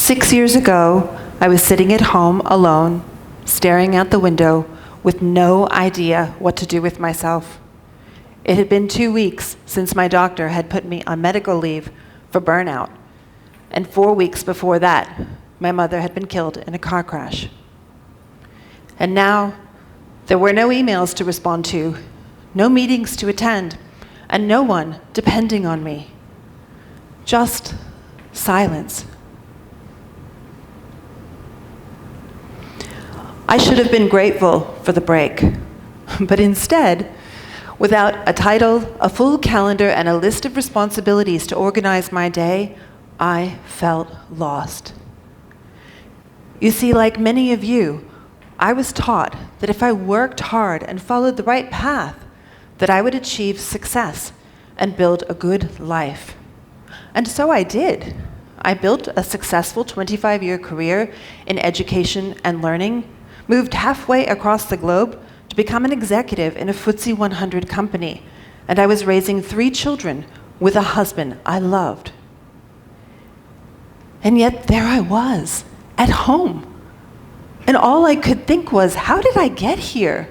6 years ago, I was sitting at home alone, staring out the window with no idea what to do with myself. It had been 2 weeks since my doctor had put me on medical leave for burnout, and 4 weeks before that, my mother had been killed in a car crash. And now, there were no emails to respond to, no meetings to attend, and no one depending on me. Just silence. I should have been grateful for the break, but instead, without a title, a full calendar, and a list of responsibilities to organize my day, I felt lost. You see, like many of you, I was taught that if I worked hard and followed the right path, that I would achieve success and build a good life. And so I did. I built a successful 25-year career in education and learning, moved halfway across the globe to become an executive in a FTSE 100 company, and I was raising 3 children with a husband I loved. And yet there I was, at home. And all I could think was, how did I get here?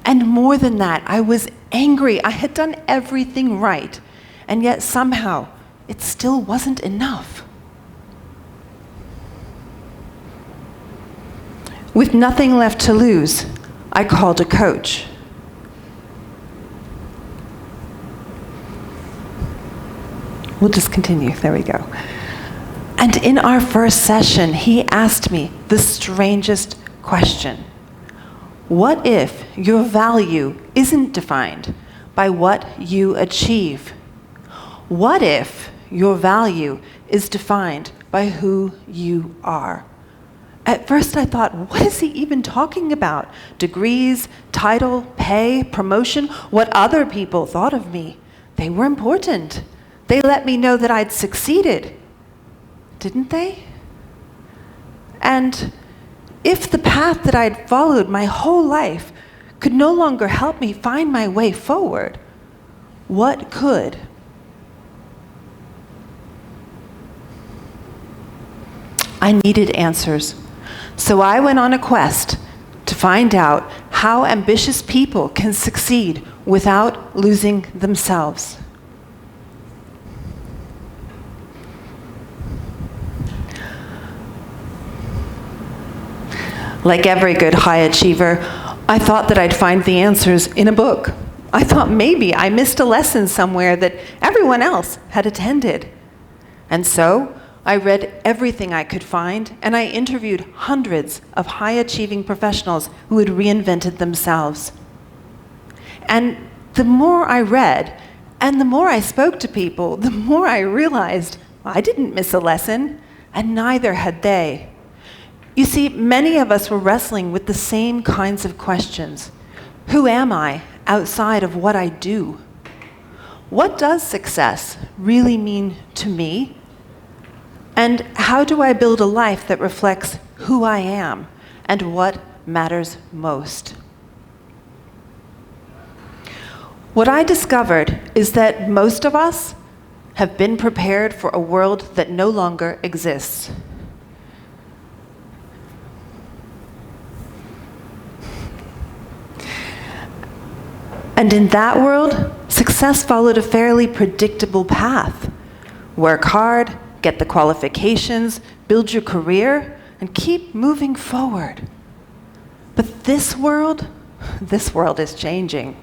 And more than that, I was angry. I had done everything right, and yet somehow it still wasn't enough. With nothing left to lose, I called a coach. We'll just continue, there we go. And in our first session, he asked me the strangest question. What if your value isn't defined by what you achieve? What if your value is defined by who you are? At first I thought, what is he even talking about? Degrees, title, pay, promotion, what other people thought of me. They were important. They let me know that I'd succeeded. Didn't they? And if the path that I'd followed my whole life could no longer help me find my way forward, what could? I needed answers. So I went on a quest to find out how ambitious people can succeed without losing themselves. Like every good high achiever, I thought that I'd find the answers in a book. I thought maybe I missed a lesson somewhere that everyone else had attended. And so I read everything I could find, and I interviewed hundreds of high-achieving professionals who had reinvented themselves. And the more I read, and the more I spoke to people, the more I realized I didn't miss a lesson, and neither had they. You see, many of us were wrestling with the same kinds of questions. Who am I outside of what I do? What does success really mean to me? And how do I build a life that reflects who I am and what matters most? What I discovered is that most of us have been prepared for a world that no longer exists. And in that world, success followed a fairly predictable path. Work hard, get the qualifications, build your career, and keep moving forward. But this world is changing.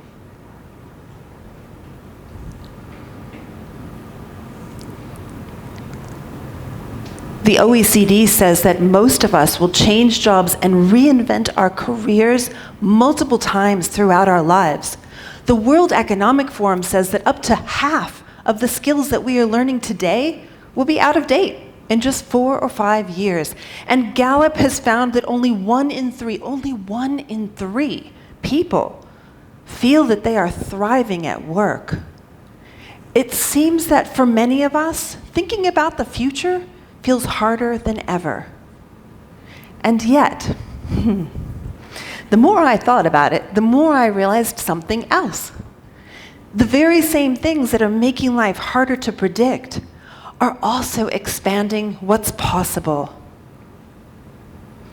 The OECD says that most of us will change jobs and reinvent our careers multiple times throughout our lives. The World Economic Forum says that up to half of the skills that we are learning today will be out of date in just 4 or 5 years. And Gallup has found that only one in three people feel that they are thriving at work. It seems that for many of us, thinking about the future feels harder than ever. And yet, the more I thought about it, the more I realized something else. The very same things that are making life harder to predict are also expanding what's possible.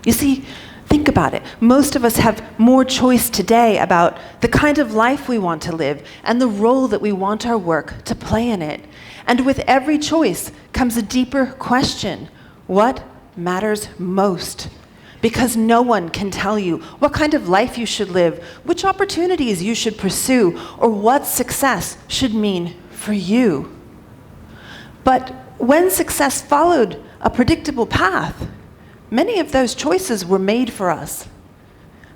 You see, think about it. Most of us have more choice today about the kind of life we want to live and the role that we want our work to play in it. And with every choice comes a deeper question: what matters most? Because no one can tell you what kind of life you should live, which opportunities you should pursue, or what success should mean for you. But when success followed a predictable path, many of those choices were made for us.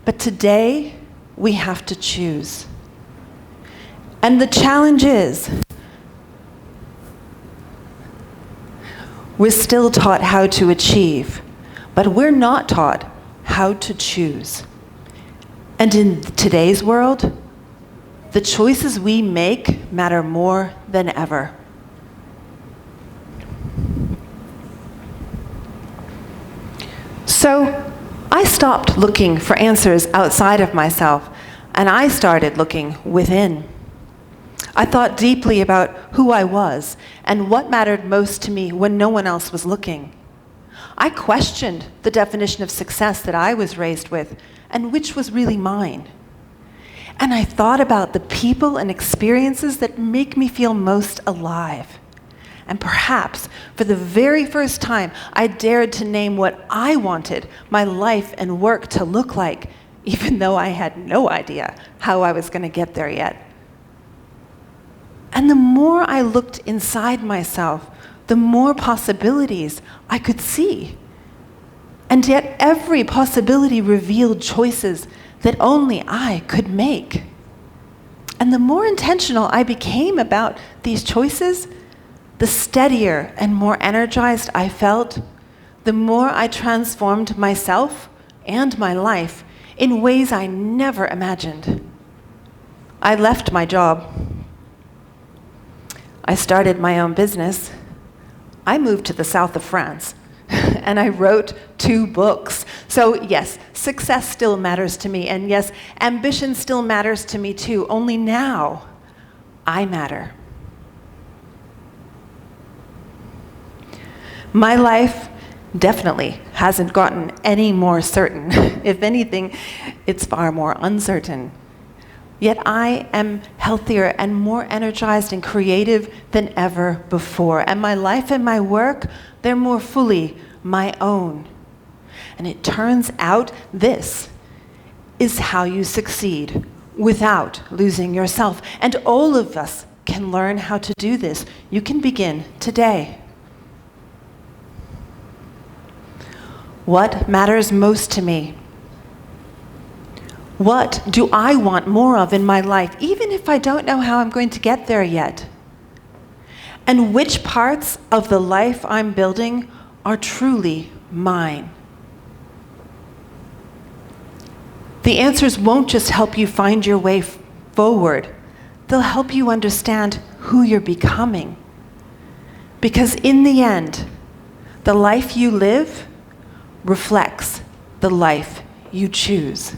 But today, we have to choose. And the challenge is, we're still taught how to achieve, but we're not taught how to choose. And in today's world, the choices we make matter more than ever. So I stopped looking for answers outside of myself, and I started looking within. I thought deeply about who I was and what mattered most to me when no one else was looking. I questioned the definition of success that I was raised with and which was really mine. And I thought about the people and experiences that make me feel most alive. And perhaps, for the very first time, I dared to name what I wanted my life and work to look like, even though I had no idea how I was going to get there yet. And the more I looked inside myself, the more possibilities I could see. And yet every possibility revealed choices that only I could make. And the more intentional I became about these choices, the steadier and more energized I felt, the more I transformed myself and my life in ways I never imagined. I left my job. I started my own business. I moved to the south of France, and I wrote 2 books. So yes, success still matters to me, and yes, ambition still matters to me too, only now I matter. My life definitely hasn't gotten any more certain. If anything, it's far more uncertain. Yet I am healthier and more energized and creative than ever before. And my life and my work, they're more fully my own. And it turns out this is how you succeed without losing yourself. And all of us can learn how to do this. You can begin today. What matters most to me? What do I want more of in my life, even if I don't know how I'm going to get there yet? And which parts of the life I'm building are truly mine? The answers won't just help you find your way forward. They'll help you understand who you're becoming. Because in the end, the life you live reflects the life you choose.